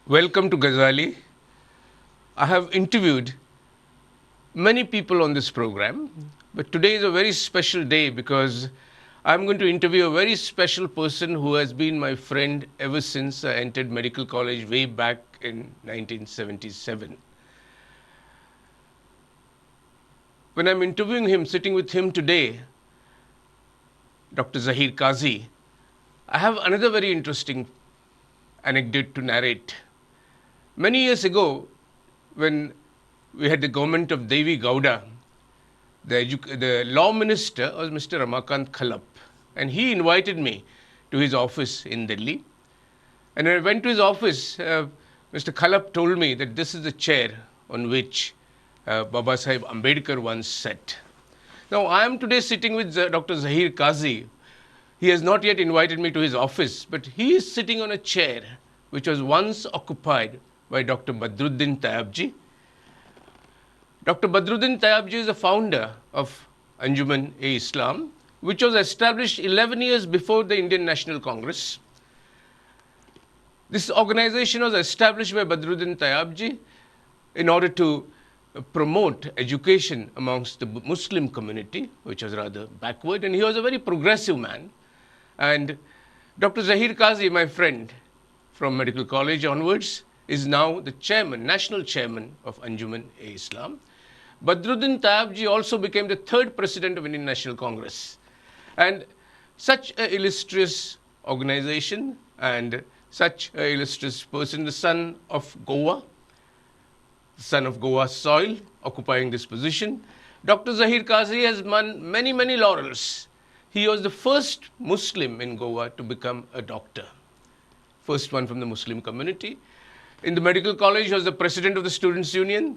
Welcome to Gazali. I have interviewed many people on this program, but today is a very special day because I'm going to interview a very special person who has been my friend ever since I entered medical college way back in 1977. When I'm interviewing him, sitting with him today, Dr. Zahir Kazi, I have another very interesting anecdote to narrate. Many years ago, when we had the government of Devi Gowda, the law minister was Mr. Ramakant Khalap, and he invited me to his office in Delhi. And when I went to his office, Mr. Khalap told me that this is the chair on which Baba Sahib Ambedkar once sat. Now, I am today sitting with Dr. Zahir Kazi. He has not yet invited me to his office, but he is sitting on a chair which was once occupied by Dr. Badruddin Tayyabji. Dr. Badruddin Tayyabji is the founder of Anjuman-I-Islam, which was established 11 years before the Indian National Congress. This organization was established by Badruddin Tayyabji in order to promote education amongst the Muslim community, which was rather backward, and he was a very progressive man. And Dr. Zahir Kazi, my friend from medical college onwards, is now the chairman, national chairman of Anjuman-I-Islam. Badruddin Tayyabji also became the third president of Indian National Congress. And such an illustrious organization and such an illustrious person, the son of Goa, the son of Goa's soil, occupying this position. Dr. Zahir Kazi has won many, many laurels. He was the first Muslim in Goa to become a doctor, first one from the Muslim community. In the medical college, he was the president of the Students' Union.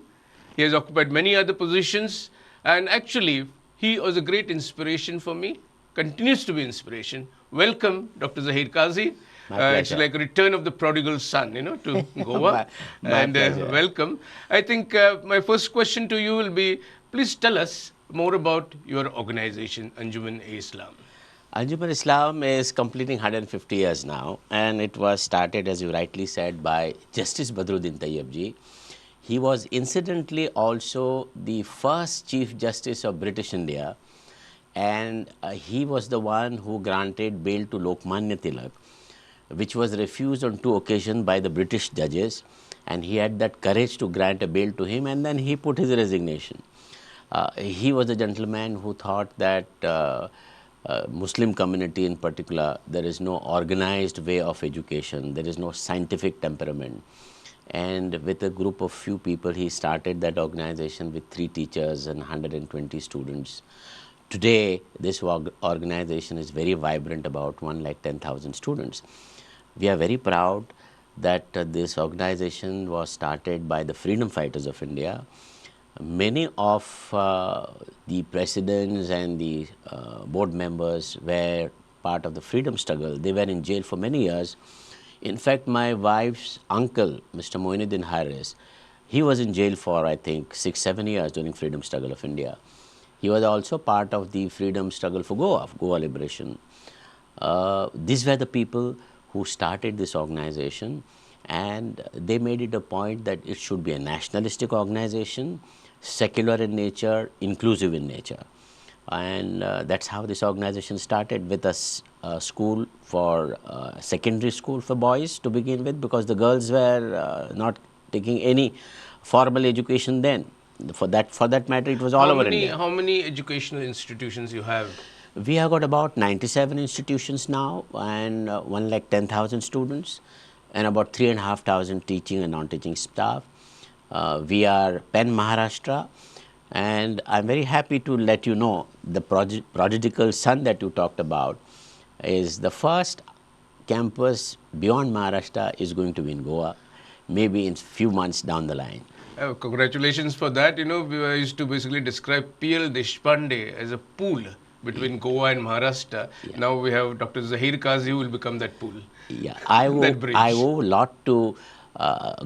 He has occupied many other positions. And actually, he was a great inspiration for me, continues to be inspiration. Welcome, Dr. Zahir Kazi. It's like a return of the prodigal son, to Goa. my pleasure. Welcome. I think my first question to you will be, please tell us more about your organization, Anjuman-I-Islam. Anjuman-Islam is completing 150 years now, and it was started, as you rightly said, by Justice Badruddin Tayyabji. He was incidentally also the first Chief Justice of British India, and he was the one who granted bail to Lokmanya Tilak, which was refused on 2 occasions by the British judges, and he had that courage to grant a bail to him, and then he put his resignation. He was a gentleman who thought that Muslim community in particular, there is no organized way of education, there is no scientific temperament. And with a group of few people, he started that organization with 3 teachers and 120 students. Today, this organization is very vibrant, about 110,000 students. We are very proud that this organization was started by the freedom fighters of India. Many of the presidents and the board members were part of the freedom struggle. They were in jail for many years. In fact, my wife's uncle, Mr. Moinuddin Harris, he was in jail for, I think, 6-7 years during freedom struggle of India. He was also part of the freedom struggle for Goa liberation. These were the people who started this organization, and they made it a point that it should be a nationalistic organization, secular in nature, inclusive in nature. And that's how this organization started, with a school for secondary school for boys to begin with, because the girls were not taking any formal education then. For that matter, it was all over India. How many educational institutions you have? We have got about 97 institutions now, and 110,000 students, and about 3,500 teaching and non-teaching staff. We are Pen Maharashtra, and I'm very happy to let you know the prodigal son that you talked about is the first campus beyond Maharashtra is going to be in Goa, maybe in few months down the line. Congratulations for that. I used to basically describe P.L. Deshpande as a pool between Goa and Maharashtra. Yeah. Now we have Dr. Zahir Kazi who will become that pool. Yeah, I owe a lot to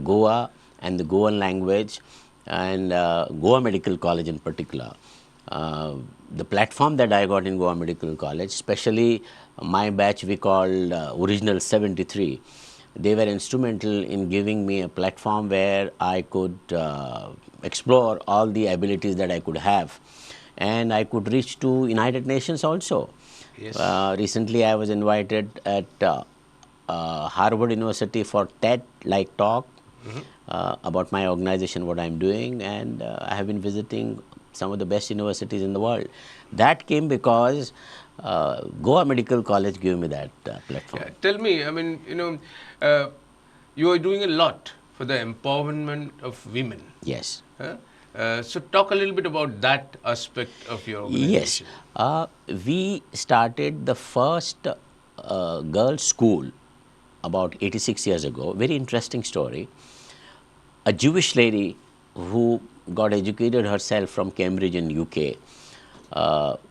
Goa and the Goan language and Goa Medical College in particular. The platform that I got in Goa Medical College, especially my batch we called Original 73, They were instrumental in giving me a platform where I could explore all the abilities that I could have, and I could reach to United Nations also. Yes. Recently, I was invited at Harvard University for TED-like talk about my organization, what I'm doing, and I have been visiting some of the best universities in the world. That came because Goa Medical College gave me that platform. Yeah, tell me, I mean, uh, you are doing a lot for the empowerment of women. Yes. Huh? So talk a little bit about that aspect of your Yes. organization. We started the first girls' school about 86 years ago. Very interesting story. A Jewish lady who got educated herself from Cambridge in UK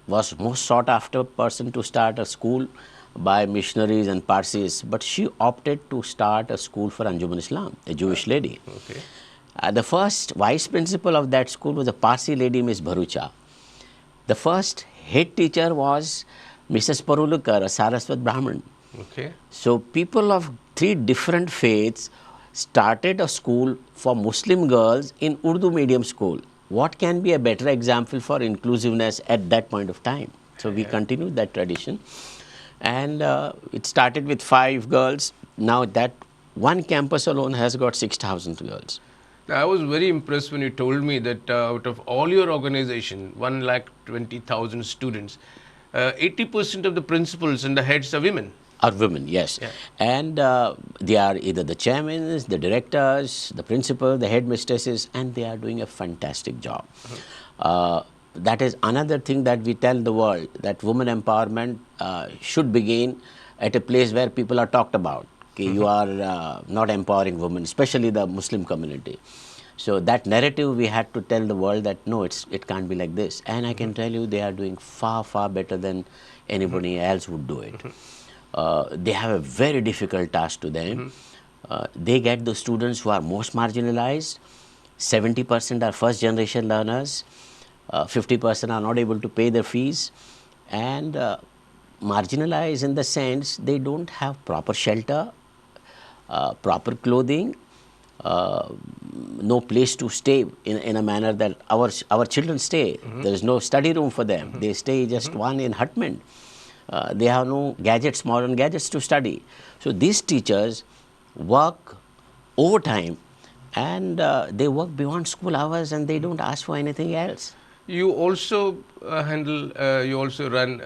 was most sought after person to start a school by missionaries and Parsis, but she opted to start a school for Anjuman-I-Islam, a Jewish lady. Okay. The first vice principal of that school was a Parsi lady, Miss Bharucha. The first head teacher was Mrs. Parulukar, a Saraswat Brahmin. Okay. So people of three different faiths started a school for Muslim girls in Urdu medium school. What can be a better example for inclusiveness at that point of time? So we continued that tradition, and it started with 5 girls. Now that one campus alone has got 6,000 girls. Now, I was very impressed when you told me that out of all your organization, 1,20,000 students, 80% of the principals and the heads are women. Are women, yes. Yeah. And they are either the chairmen, the directors, the principal, the headmistresses, and they are doing a fantastic job. That is another thing that we tell the world, that women empowerment should begin at a place where people are talked about. Okay, you are not empowering women, especially the Muslim community. So that narrative we had to tell the world that no, it can't be like this. And I can tell you they are doing far, far better than anybody else would do it. They have a very difficult task to them. They get the students who are most marginalized. 70% are first generation learners. 50% are not able to pay their fees. And marginalized in the sense they don't have proper shelter, proper clothing, no place to stay in a manner that our children stay. There is no study room for them. They stay just one in hutment. They have no gadgets, modern gadgets to study. So these teachers work overtime, and they work beyond school hours, and they don't ask for anything else. You also you also run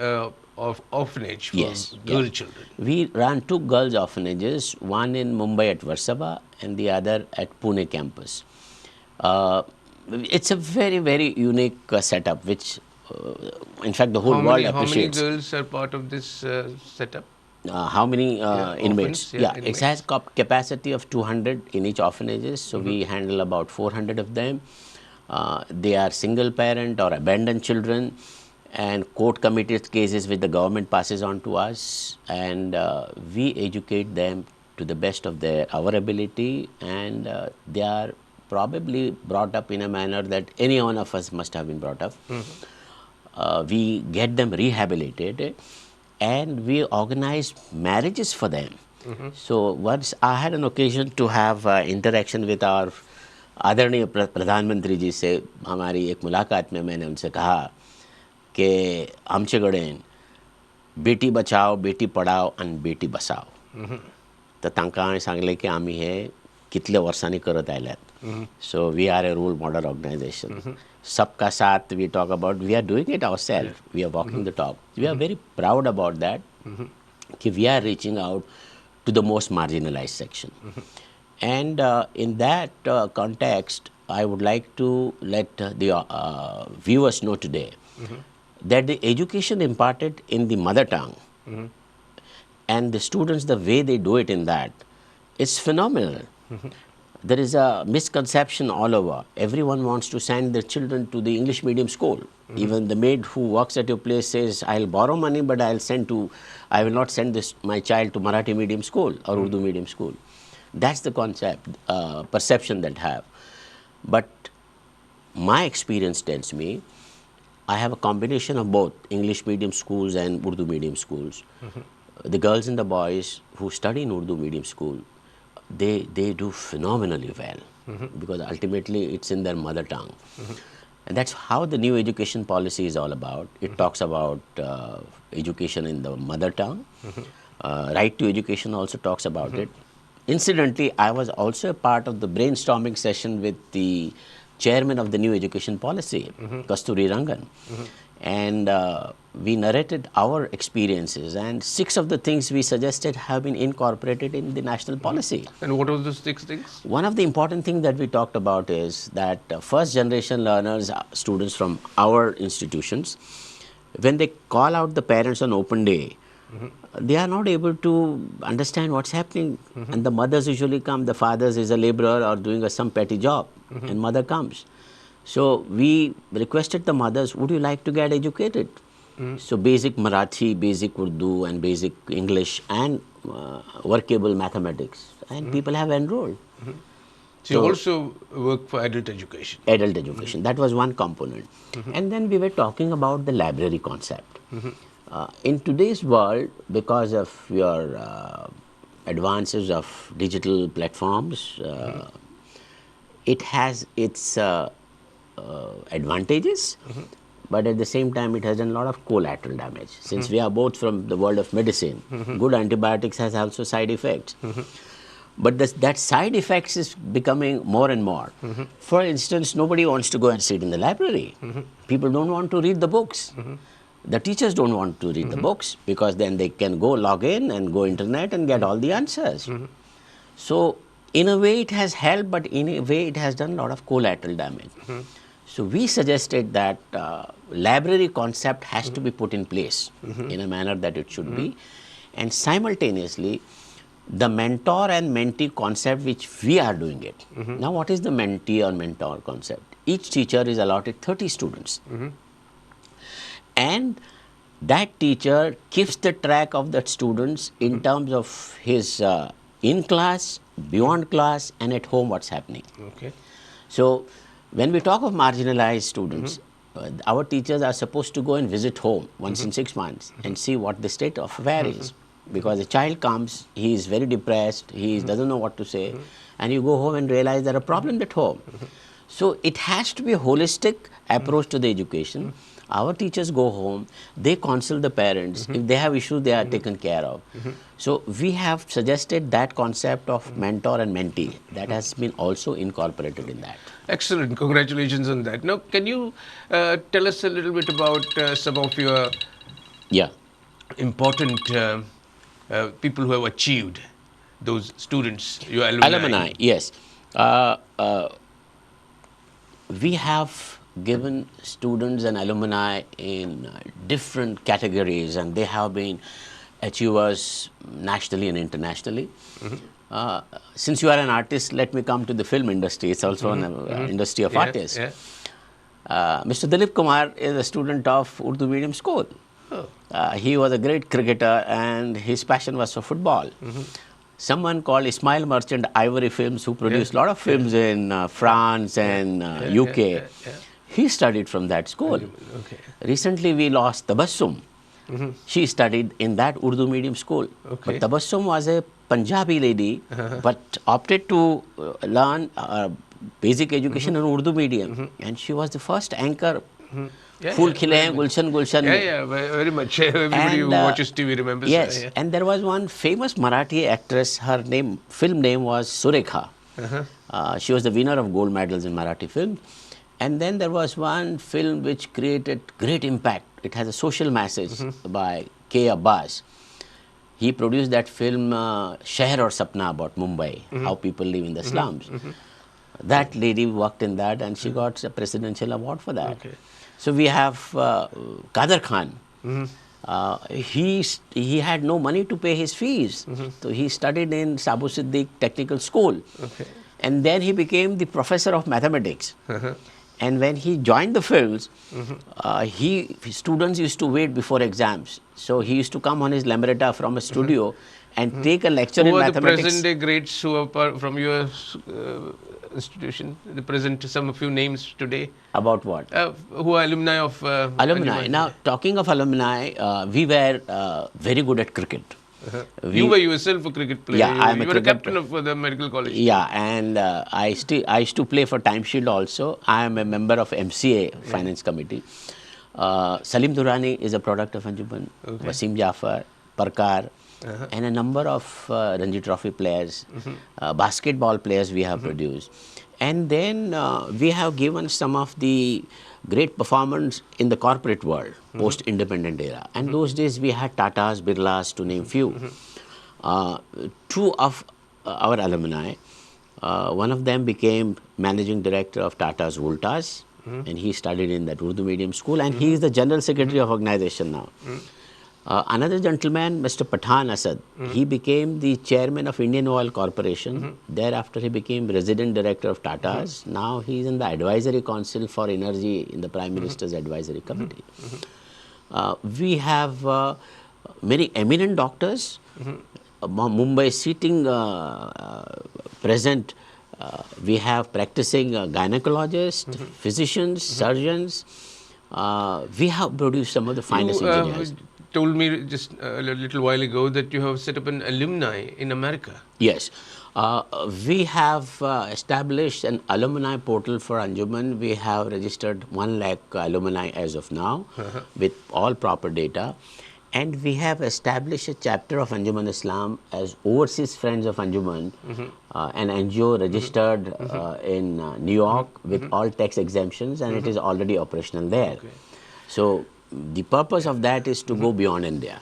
orphanage for Yes, girl yeah. children. We ran 2 girls' orphanages, one in Mumbai at Versava and the other at Pune campus. It's a very, very unique setup, which in fact the whole world appreciates. How many girls are part of this setup? How many inmates? orphans, yeah, It inmates. has capacity of 200 in each orphanages, so we handle about 400 of them. They are single parent or abandoned children, and court committed cases which the government passes on to us, and we educate them to the best of our ability, and they are probably brought up in a manner that any one of us must have been brought up. We get them rehabilitated, and we organize marriages for them. So once I had an occasion to have interaction with our आदरणीय प्रधानमंत्री जी से हमारी एक मुलाकात में मैंने उनसे कहा कि आमचे कडेन बेटी बचाओ, बेटी पढाओ आणि बेटी बसाओ. तर तांकां हांवें सांगलें की आमी हे कितल्या वर्सांनी करत आयल्यात. So we are a role model organisation. सबका साथ we talk about, we are doing it our self, we are walking the talk. We are very proud about that कि we are reaching out to the most marginalised section. And in that context, I would like to let the viewers know today that the education imparted in the mother tongue and the students, the way they do it in that, is phenomenal. There is a misconception all over. Everyone wants to send their children to the English medium school. Even the maid who works at your place says, I'll borrow money, but I will not send my child to Marathi medium school or Urdu medium school. That's the concept, perception that I have. But my experience tells me I have a combination of both English medium schools and Urdu medium schools. The girls and the boys who study in Urdu medium school they do phenomenally well, because ultimately it's in their mother tongue. And that's how the new education policy is all about. It talks about education in the mother tongue. Right to education also talks about it. Incidentally, I was also a part of the brainstorming session with the chairman of the new education policy, Kasturi Rangan. And we narrated our experiences, and 6 of the things we suggested have been incorporated in the national policy. And what are those 6 things? One of the important things that we talked about is that first generation learners, students from our institutions, when they call out the parents on open day, they are not able to understand what's happening. And the mothers usually come, the fathers is a laborer or doing some petty job, and mother comes. So we requested the mothers, would you like to get educated? So basic Marathi, basic Urdu and basic English and workable mathematics, and people have enrolled. So you also work for adult education. Adult education, that was one component. And then we were talking about the library concept. In today's world, because of your advances of digital platforms, it has its advantages, but at the same time it has done a lot of collateral damage. Since we are both from the world of medicine, good antibiotics has also side effects. But that side effects is becoming more and more. For instance, nobody wants to go and sit in the library. People don't want to read the books. The teachers don't want to read the books, because then they can go log in and go internet and get all the answers. So in a way it has helped, but in a way it has done a lot of collateral damage. So we suggested that library concept has to be put in place in a manner that it should be, and simultaneously the mentor and mentee concept, which we are doing it. Now what is the mentee or mentor concept? Each teacher is allotted 30 students. And that teacher keeps the track of the students in terms of his in class, beyond class, and at home what's happening. Okay. So when we talk of marginalized students, our teachers are supposed to go and visit home once in 6 months and see what the state of affair is. Because a child comes, he is very depressed, he doesn't know what to say, and you go home and realize there are problems at home. So it has to be a holistic approach to the education. Our teachers go home, they counsel the parents. If they have issues, they are taken care of. So we have suggested that concept of mentor and mentee. That has been also incorporated in that. Excellent. Congratulations on that. Now, can you tell us a little bit about some of your important people who have achieved, those students, your alumni? Alumni, yes. We have given students and alumni in different categories, and they have been achievers nationally and internationally. Since you are an artist, let me come to the film industry. It's also an industry of artists. Mr. Dilip Kumar is a student of Urdu medium school. He was a great cricketer, and his passion was for football. Someone called Ismail Merchant Ivory Films, who produced a lot of films in France and UK. He studied from that school. Recently, we lost Tabassum. She studied in that Urdu medium school. But Tabassum was a Punjabi lady, but opted to learn basic education in Urdu medium. And she was the first anchor. Phul Khile Hain, Gulshan Gulshan. Very much. Everybody who watches TV remembers yes, her. And there was one famous Marathi actress, her film name was Surekha. She was the winner of gold medals in Marathi film. And then there was one film which created great impact. It has a social message by K. Abbas. He produced that film, Sheher Aur Sapna, about Mumbai, how people live in the slums. That lady worked in that, and she got a presidential award for that. So we have Kader Khan. He had no money to pay his fees. So he studied in Sabu Siddiq Technical School. And then he became the professor of mathematics. And when he joined the films, his students used to wait before exams. So he used to come on his Lambretta from a studio and take a lecture in mathematics. Who are the present-day greats who are from your institution? The present, some few names today. About what? Who are alumni of Alumni. Now, talking of alumni, we were very good at cricket. You were yourself a cricket player. Yeah, I'm a you were a captain of the medical college. Yeah, and I used to play for Time Shield also. I am a member of MCA Finance Committee. Salim Durrani is a product of Anjuman. Wasim Jafar, Parkar, and a number of Ranji Trophy players, basketball players we have produced. And then we have given some of the great performance in the corporate world, post-independent era. And those days we had Tatas, Birlas, to name few. Two of our alumni, one of them became managing director of Tata's Voltas, and he studied in that Urdu medium school, and he is the general secretary of organization now. Another gentleman, Mr. Pathan Asad, he became the chairman of Indian Oil Corporation. Thereafter, he became resident director of Tata's. Now he is in the advisory council for energy in the Prime Minister's advisory committee. We have many eminent doctors. Mumbai sitting present, we have practicing gynecologists, physicians, surgeons. We have produced some of the finest engineers. Told me just a little while ago that you have set up an alumni in America. Yes. We have established an alumni portal for Anjuman. We have registered 1 lakh alumni as of now with all proper data. And we have established a chapter of Anjuman-I-Islam as Overseas Friends of Anjuman, an NGO registered in New York with all tax exemptions, and it is already operational there. So the purpose of that is to go beyond India.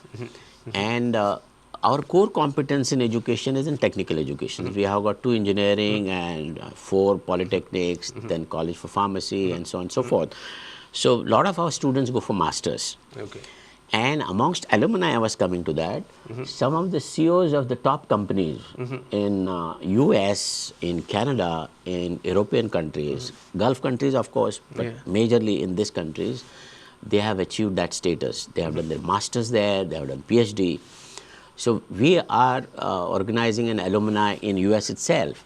And our core competence in education is in technical education. We have got 2 engineering and 4 polytechnics, then college for pharmacy and so on and so forth. So a lot of our students go for masters. And amongst alumni, I was coming to that, some of the CEOs of the top companies in US, in Canada, in European countries, Gulf countries of course, but majorly in these countries, they have achieved that status. They have done their masters there, they have done PhD. So we are organizing an alumni in US itself.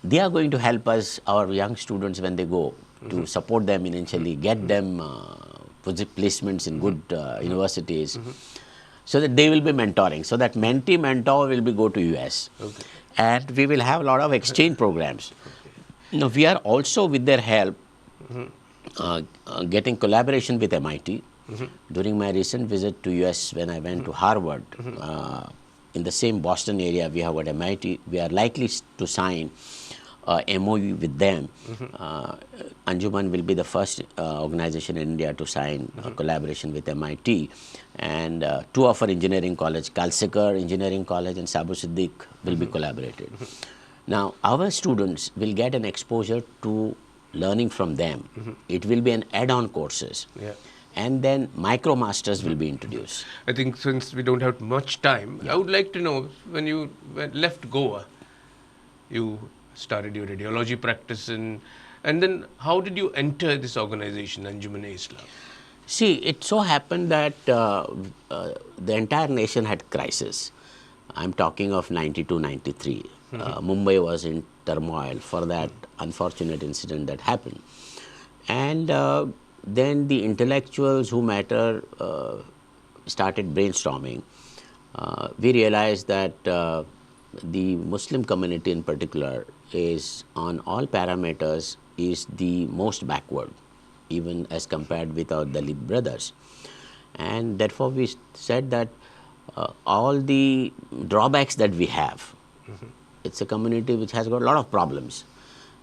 They are going to help us, our young students when they go, to support them initially, get them placements in good universities, so that they will be mentoring. So that mentee-mentor will be go to US. And we will have a lot of exchange programs. Now, we are also with their help getting collaboration with MIT. During my recent visit to US when I went to Harvard, in the same Boston area we have got MIT, we are likely to sign MOU with them. Anjuman will be the first organization in India to sign a collaboration with MIT, and 2 of our engineering college, Kalsekar Engineering College and Sabu Siddiq will be collaborated. Now our students will get an exposure to learning from them. It will be an add-on courses. And then micro masters will be introduced. I think since we don't have much time, I would like to know, when you left Goa, you started your radiology practice, and then how did you enter this organization, Anjuman-I-Islam? See, it so happened that the entire nation had crisis. I'm talking of 92, 93. Mumbai was in turmoil for that unfortunate incident that happened. And then the intellectuals who matter started brainstorming. We realized that the Muslim community in particular is on all parameters is the most backward, even as compared with our Dalit brothers. And therefore we said that all the drawbacks that we have, it's a community which has got a lot of problems.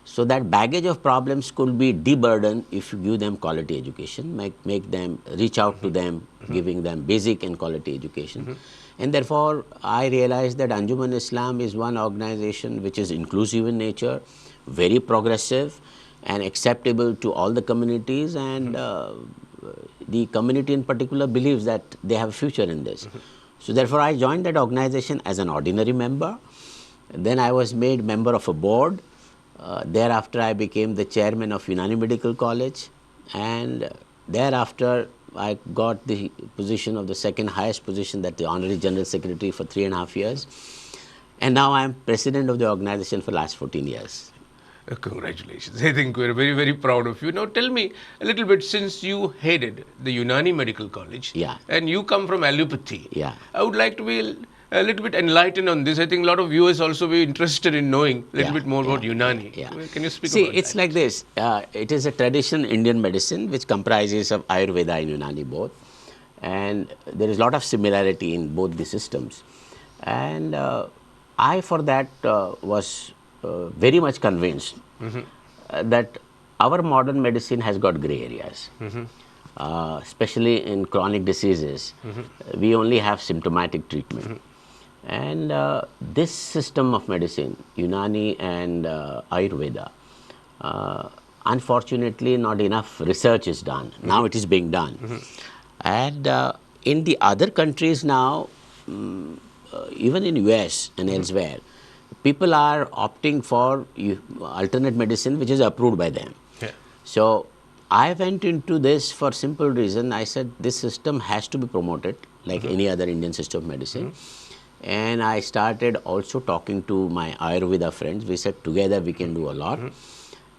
So that baggage of problems could be deburdened if you give them quality education, make them reach out to them, giving them basic and quality education. And therefore, I realized that Anjuman-I-Islam is one organization which is inclusive in nature, very progressive and acceptable to all the communities, and the community in particular believes that they have a future in this. So therefore, I joined that organization as an ordinary member. Then I was made member of a board. Thereafter, I became the chairman of Unani Medical College, and thereafter I got the position of the second highest position, that the Honorary General Secretary, for 3.5 years. And now I am president of the organization for the last 14 years. Congratulations. I think we're very, very proud of you. Now tell me a little bit, since you headed the Unani Medical College, and you come from allopathy, I would like to be a little bit enlighten on this. I think a lot of viewers also be interested in knowing a little bit more about Unani. Can you speak about it's that? like this. It is a traditional Indian medicine which comprises of Ayurveda and Unani both. And there is a lot of similarity in both the systems. And I, for that, was very much convinced that our modern medicine has got gray areas. Especially in chronic diseases, we only have symptomatic treatment. And this system of medicine, Unani and Ayurveda, unfortunately not enough research is done. Now it is being done. And in the other countries now, even in US and elsewhere, people are opting for alternate medicine which is approved by them. So I went into this for simple reason. I said this system has to be promoted like any other Indian system of medicine. And I started also talking to my Ayurveda friends. We said together we can do a lot.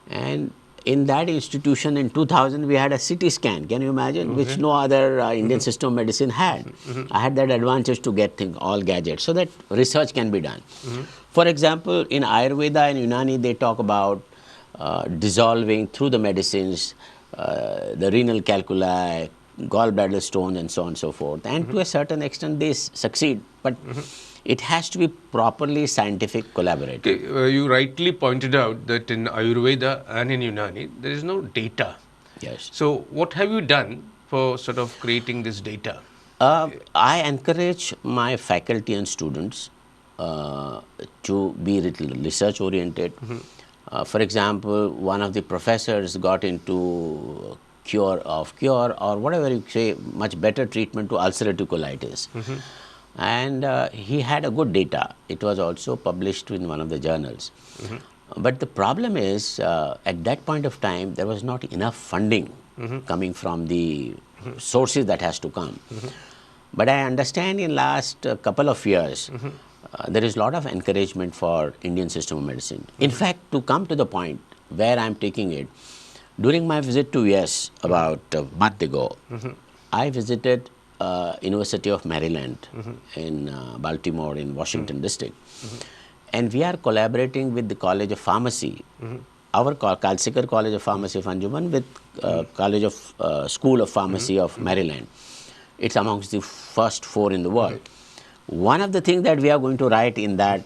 And in that institution in 2000, we had a CT scan, can you imagine, which no other Indian system of medicine had. I had that advantage to get all gadgets so that research can be done. For example, in Ayurveda and Unani, they talk about dissolving through the medicines, the renal calculi, gallbladder stones and so on and so forth. And to a certain extent, they succeed. But it has to be properly scientific collaborative. Okay, you rightly pointed out that in Ayurveda and in Unani, there is no data. Yes. So what have you done for sort of creating this data? I encourage my faculty and students to be research oriented. For example, one of the professors got into cure or whatever you say, much better treatment to ulcerative colitis. And he had a good data. It was also published in one of the journals. But the problem is, at that point of time, there was not enough funding coming from the sources that has to come. But I understand in last couple of years, there is a lot of encouragement for Indian system of medicine. In fact, to come to the point where I am taking it, during my visit to US about a month ago, I visited University of Maryland in Baltimore in Washington district. And we are collaborating with the College of Pharmacy, our Kalsikar College of Pharmacy of Anjuman with College of School of Pharmacy of Maryland. It's amongst the first 4 in the world. One of the things that we are going to write in that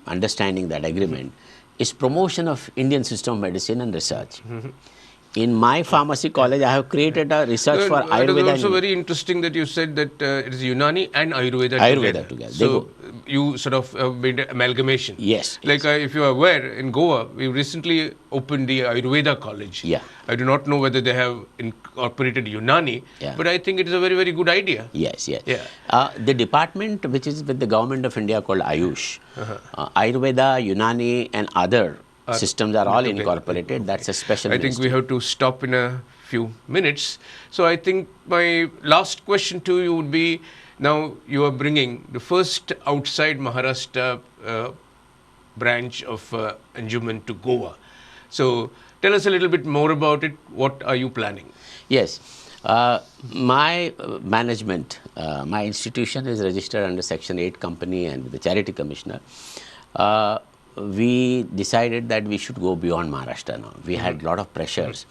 understanding, that agreement, is promotion of Indian system of medicine and research. In my pharmacy college, I have created a research for Ayurveda. It is also very interesting that you said that it is Unani and Ayurveda together. So you sort of made an amalgamation. Yes. Like if you are aware, in Goa, we recently opened the Ayurveda college. Yeah. I do not know whether they have incorporated Unani, but I think it is a very, very good idea. Yes, yes. Yeah. The department which is with the government of India called Ayush, Ayurveda, Unani and other systems are all incorporated. That's a special I think we have to stop in a few minutes. So I think my last question to you would be, now you are bringing the first outside Maharashtra branch of Anjuman to Goa. So tell us a little bit more about it. What are you planning? Yes. My management, my institution is registered under Section 8 company and with the Charity Commissioner. We decided that we should go beyond Maharashtra now. We had a lot of pressures,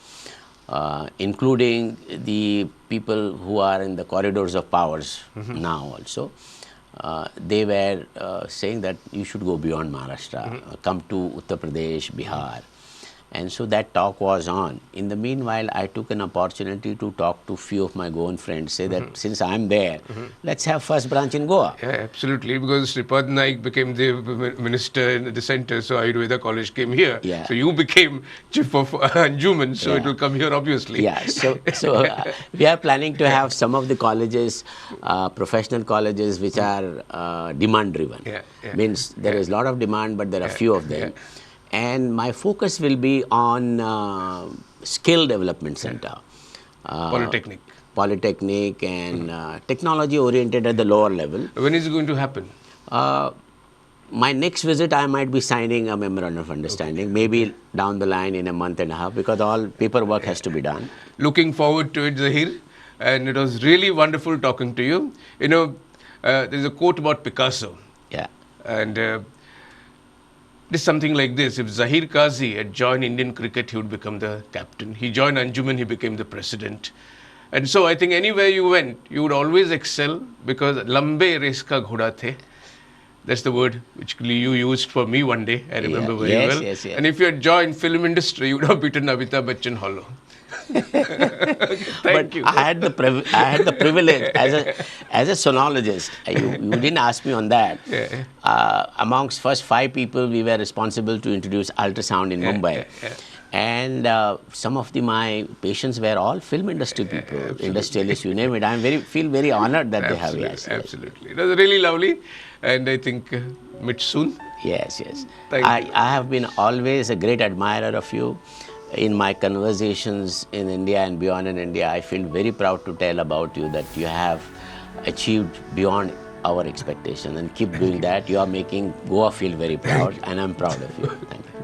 including the people who are in the corridors of powers now also. They were saying that you should go beyond Maharashtra, come to Uttar Pradesh, Bihar. And so that talk was on. In the meanwhile, I took an opportunity to talk to few of my Goan friends, say that since I'm there, let's have first branch in Goa. Yeah, absolutely, because Sripad Naik became the minister in the center, so Ayurveda College came here. Yeah. So you became chief of Anjuman, so it will come here obviously. Yeah, so we are planning to have some of the colleges, professional colleges which are demand driven. Means there is a lot of demand, but there are few of them. And my focus will be on skill development center. Polytechnic and technology oriented at the lower level. When is it going to happen? My next visit, I might be signing a memorandum of understanding, maybe down the line in a month and a half, because all paperwork has to be done. Looking forward to it, Zahir. And it was really wonderful talking to you. You know, there's a quote about Picasso. Yeah. And it's something like this. If Zahir Kazi had joined Indian cricket, he would become the captain. He joined Anjuman, he became the president. And so I think anywhere you went, you would always excel because lambe race ka ghoda the. That's the word which you used for me one day, I remember very Yes, well. yes, yes. And if you had joined film industry, you would have beaten Amitabh Bachchan hollow. Thank you. I had the privilege as a sonologist. You didn't ask me on that. Yeah. Amongst first 5 people, we were responsible to introduce ultrasound in Mumbai. Yeah. And some of my patients were all film industry people, industrialists, you name it. I feel very honored that they have yes. Absolutely. It was really lovely. And I think meet soon. Yes, yes. Thank you. I have been always a great admirer of you. In my conversations in India and beyond in India, I feel very proud to tell about you that you have achieved beyond our expectation, and keep doing that. You are making Goa feel very proud, and I'm proud of you. Thank you.